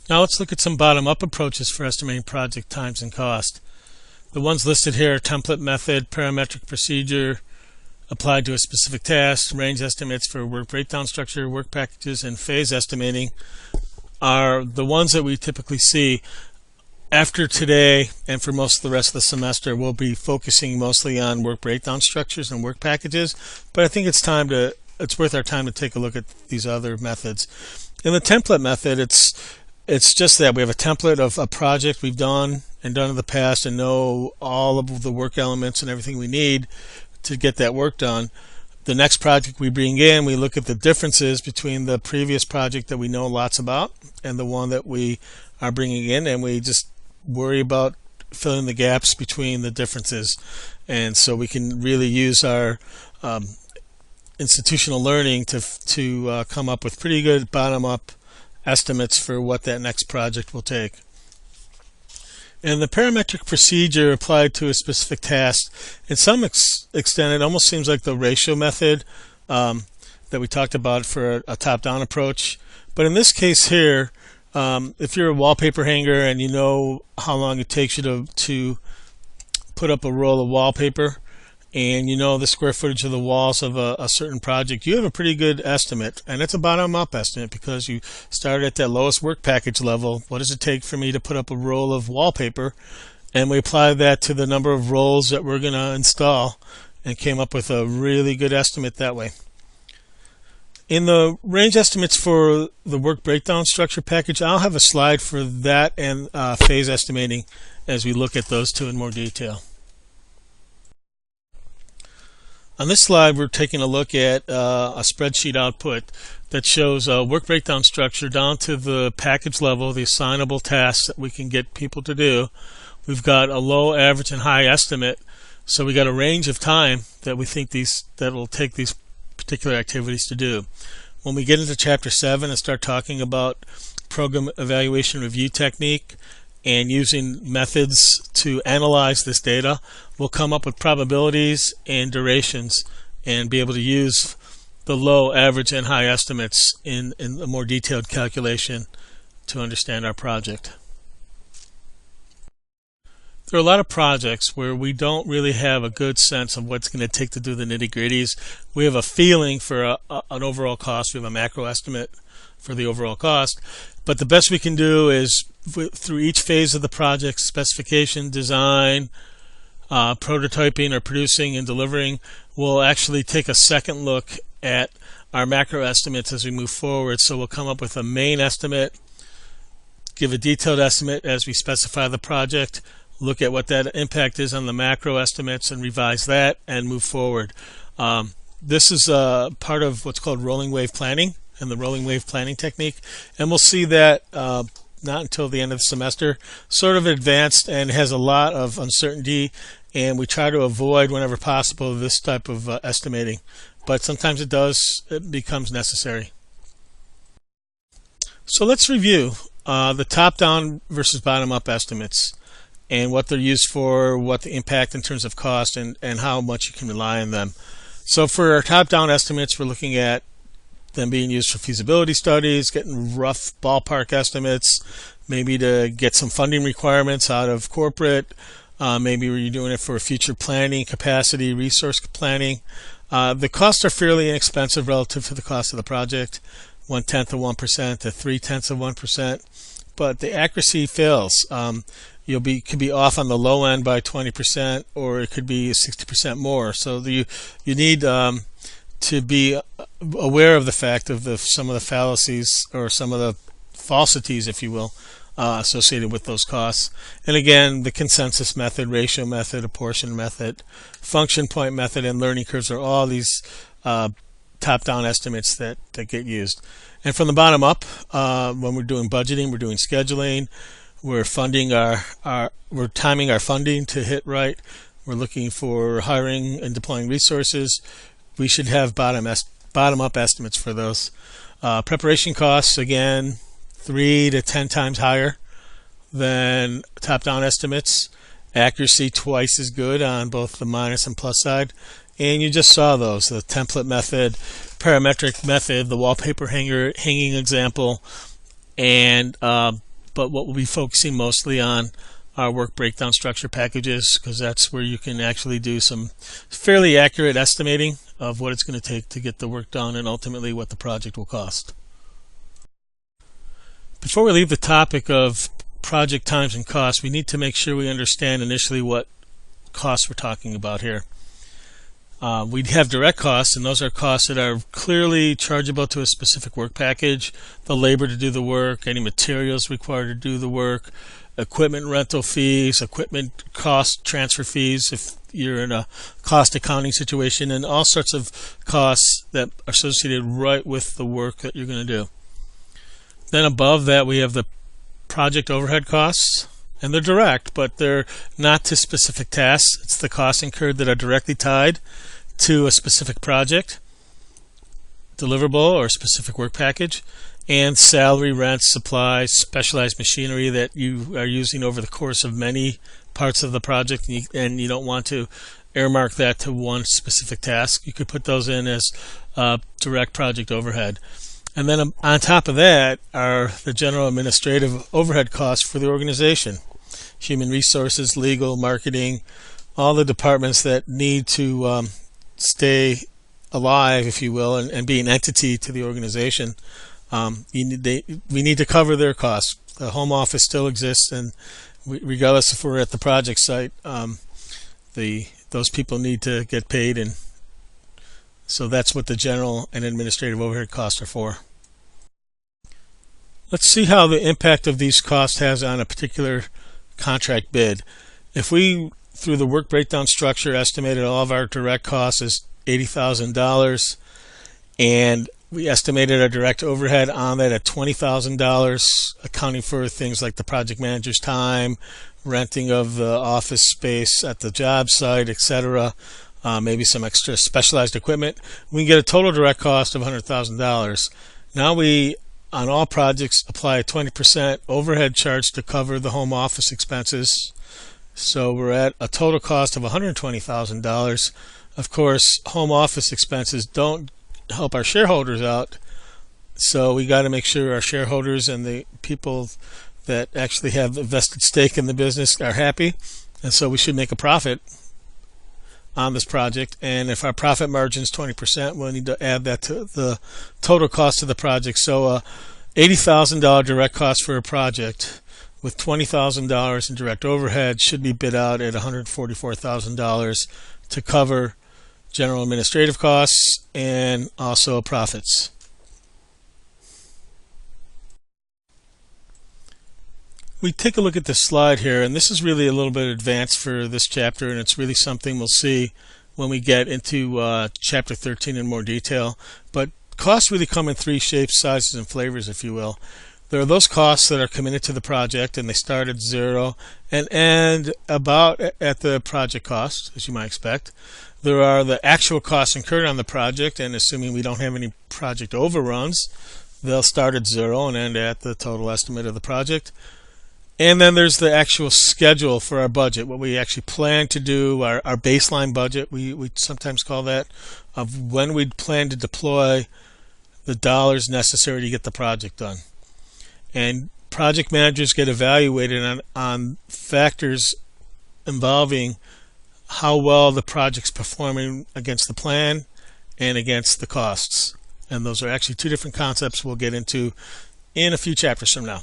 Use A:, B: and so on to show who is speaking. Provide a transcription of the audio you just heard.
A: Now let's look at some bottom-up approaches for estimating project times and cost. The ones listed here are template method, parametric procedure applied to a specific task, range estimates for work breakdown structure, work packages, and phase estimating are the ones that we typically see. After today and for most of the rest of the semester, we'll be focusing mostly on work breakdown structures and work packages, but I think it's worth our time to take a look at these other methods. In the template method, it's just that we have a template of a project we've done in the past and know all of the work elements and everything we need to get that work done. The next project we bring in, we look at the differences between the previous project that we know lots about and the one that we are bringing in, and we just worry about filling the gaps between the differences. And so we can really use our institutional learning to come up with pretty good bottom-up estimates for what that next project will take. And the parametric procedure applied to a specific task, in some extent, it almost seems like the ratio method that we talked about for a top-down approach. But in this case here, if you're a wallpaper hanger and you know how long it takes you to put up a roll of wallpaper, and you know the square footage of the walls of a certain project, you have a pretty good estimate. And it's a bottom-up estimate because you start at that lowest work package level. What does it take for me to put up a roll of wallpaper? And we apply that to the number of rolls that we're going to install and came up with a really good estimate that way. In the range estimates for the work breakdown structure package, I'll have a slide for that and phase estimating as we look at those two in more detail. On this slide, we're taking a look at a spreadsheet output that shows a work breakdown structure down to the package level, the assignable tasks that we can get people to do. We've got a low, average, and high estimate, so we got a range of time that we think that will take these particular activities to do. When we get into Chapter 7 and start talking about program evaluation review technique and using methods to analyze this data, we'll come up with probabilities and durations and be able to use the low, average, and high estimates in a more detailed calculation to understand our project. There are a lot of projects where we don't really have a good sense of what's going to take to do the nitty-gritties. We have a feeling for an overall cost. We have a macro estimate for the overall cost. But the best we can do is through each phase of the project, specification, design, prototyping or producing and delivering, we'll actually take a second look at our macro estimates as we move forward. So we'll come up with a main estimate, give a detailed estimate as we specify the project, look at what that impact is on the macro estimates and revise that and move forward. This is part of what's called rolling wave planning and the rolling wave planning technique, and we'll see that not until the end of the semester. Sort of advanced and has a lot of uncertainty, and we try to avoid whenever possible this type of estimating, but sometimes it becomes necessary. So let's review the top-down versus bottom-up estimates and what they're used for, what the impact in terms of cost, and how much you can rely on them. So for our top-down estimates, we're looking at them being used for feasibility studies, getting rough ballpark estimates, maybe to get some funding requirements out of corporate, maybe you're doing it for future planning, capacity, resource planning. The costs are fairly inexpensive relative to the cost of the project, 1/10 of 1% to 3/10 of 1%, but the accuracy fails. Could be off on the low end by 20%, or it could be 60% more. So you need to be aware of the fact of some of the fallacies or some of the falsities, if you will, associated with those costs. And again, the consensus method, ratio method, apportion method, function point method, and learning curves are all these top-down estimates that get used. And from the bottom up, when we're doing budgeting, we're doing scheduling, we're funding we're timing our funding to hit right, we're looking for hiring and deploying resources, we should have bottom-up estimates for those. Preparation costs, again, 3 to 10 times higher than top-down estimates. Accuracy twice as good on both the minus and plus side. And you just saw those, the template method, parametric method, the wallpaper hanging example, and but what we'll be focusing mostly on are work breakdown structure packages, because that's where you can actually do some fairly accurate estimating of what it's going to take to get the work done and ultimately what the project will cost. Before we leave the topic of project times and costs, we need to make sure we understand initially what costs we're talking about here. We have direct costs, and those are costs that are clearly chargeable to a specific work package: the labor to do the work, any materials required to do the work, equipment rental fees, equipment cost transfer fees if you're in a cost accounting situation, and all sorts of costs that are associated right with the work that you're going to do. Then above that we have the project overhead costs, and they're direct, but they're not to specific tasks. It's the costs incurred that are directly tied to a specific project, deliverable, or specific work package, and salary, rent, supplies, specialized machinery that you are using over the course of many parts of the project, and you don't want to earmark that to one specific task. You could put those in as direct project overhead. And then on top of that are the general administrative overhead costs for the organization: human resources, legal, marketing, all the departments that need to stay alive, if you will, and be an entity to the organization. We need to cover their costs. The home office still exists, and regardless if we're at the project site, those people need to get paid, and so that's what the general and administrative overhead costs are for. Let's see how the impact of these costs has on a particular contract bid. If we, through the work breakdown structure, estimated all of our direct costs as $80,000, and we estimated our direct overhead on that at $20,000, accounting for things like the project manager's time, renting of the office space at the job site, etc., maybe some extra specialized equipment, we can get a total direct cost of $100,000. Now we, on all projects, apply a 20% overhead charge to cover the home office expenses. So we're at a total cost of $120,000. Of course, home office expenses don't help our shareholders out, so we got to make sure our shareholders and the people that actually have a vested stake in the business are happy, and so we should make a profit on this project. And if our profit margin is 20%, we'll need to add that to the total cost of the project. So $80,000 direct cost for a project with $20,000 in direct overhead should be bid out at $144,000 to cover general administrative costs and also profits. We take a look at this slide here, and this is really a little bit advanced for this chapter, and it's really something we'll see when we get into chapter 13 in more detail. But costs really come in three shapes, sizes, and flavors, if you will. There are those costs that are committed to the project, and they start at zero and end about at the project cost, as you might expect. There are the actual costs incurred on the project, and assuming we don't have any project overruns, they'll start at zero and end at the total estimate of the project. And then there's the actual schedule for our budget, what we actually plan to do, our baseline budget, we sometimes call that, of when we plan to deploy the dollars necessary to get the project done. And project managers get evaluated on factors involving how well the project's performing against the plan and against the costs. And those are actually two different concepts we'll get into in a few chapters from now.